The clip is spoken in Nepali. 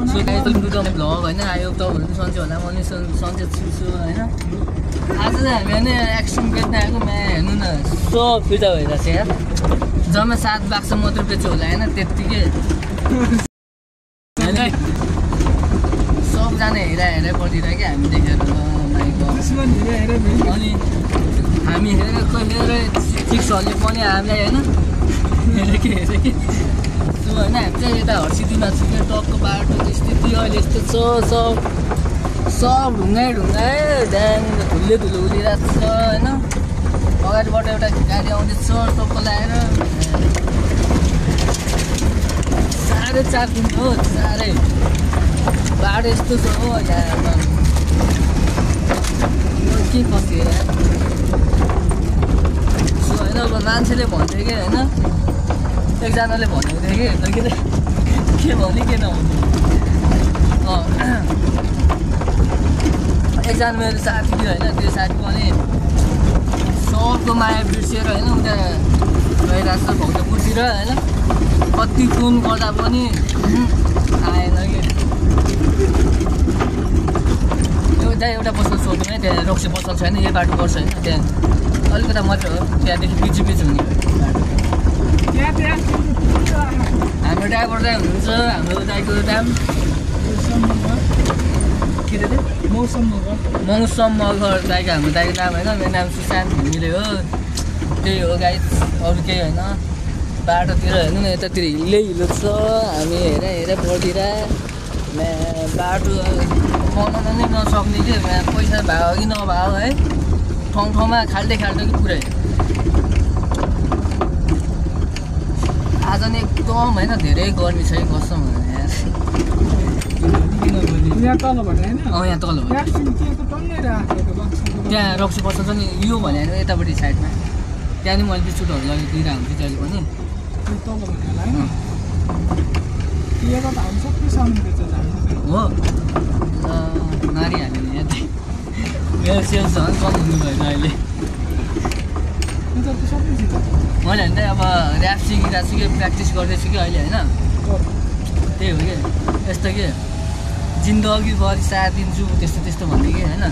so guys welcome to the vlog हैन आयो तपाईहरु पनि सन्चै होला म नि सन्चै छु हैन आज चाहिँ हामी हैन एक्सन बेच्न आएको म हेर्नु न सो फिर्ता भइराछ यार जम्मा 7 बाक्स मात्र बेच्यो होला हैन त्यतिकै हैन सब जना हेरा पर्दिरा के हामी देखेर दुश्मन हेरा अनि हामी हेरेर कहिले फिक्सहरुले पनि हामीलाई हैन हेरे के हैन हामी चाहिँ यता हर्सिदिमा छु के टकको बाटो स्थिति अहिले यस्तो छ सब ढुङ्गा ड्याङ धुलो उडिरहेको छ हैन अगाडिबाट एउटा गाडी आउँदैछ टक्क लगाएर 4:30 दिन हो साह्रै बाटो यस्तो छ हो यहाँ के फस्यो यार सो हैन अब मान्छेले भन्थ्यो कि हैन एकजनाले भनेको थियो कि के भने के नहुनु एकजना मेरो साथी थियो हैन त्यो साथी पनि सबको माया बिर्सेर हैन उता गइरहेको छ भक्तपुरतिर हैन कति फोन गर्दा पनि आएन कि एउटा पसल सोध्नु है त्यहाँ रक्सी पसल छैन यही बाटो पर्छ हैन त्यहाँ अलिकता मात्र हो त्यहाँदेखि पिछु हुने बाटो हाम्रो ड्राइभर दाइ हुनुहुन्छ हाम्रो दाइको नाम के अरे मौसम मगर दाइको हाम्रो दाइको नाम होइन मेरो नाम सुशान्त घिमिरे हो त्यही हो गाइस अरू केही होइन बाटोतिर हेर्नु न यतातिर हिलो छ हामी हेरा पर्दिर बाटो बनाउन नै नसक्ने कि पैसा भयो कि नभयो है ठाउँमा खाल्दै कि पुरै आज नि एकदम हैन धेरै गर्मी छ कसम यार यहाँ तल भने हैन यहाँ तल भने त्यहाँ रक्सी बस्छ नि यो भने हैन यतापट्टि साइडमा त्यहाँ नि मैले बिस्कुटहरु लगेर दिइरा हुन्छ त्यहाँ पनि हो नारी हाल्ने यहाँ मेरो सेल्स झन् कम हुनु भएन अहिले मैले होइन अब ऱ्याप सिकिरहेको छु कि प्र्याक्टिस गर्दैछु कि अहिले होइन त्यही हो कि यस्तो कि जिन्दगीभरि साथ दिन्छु त्यस्तो भन्दै कि होइन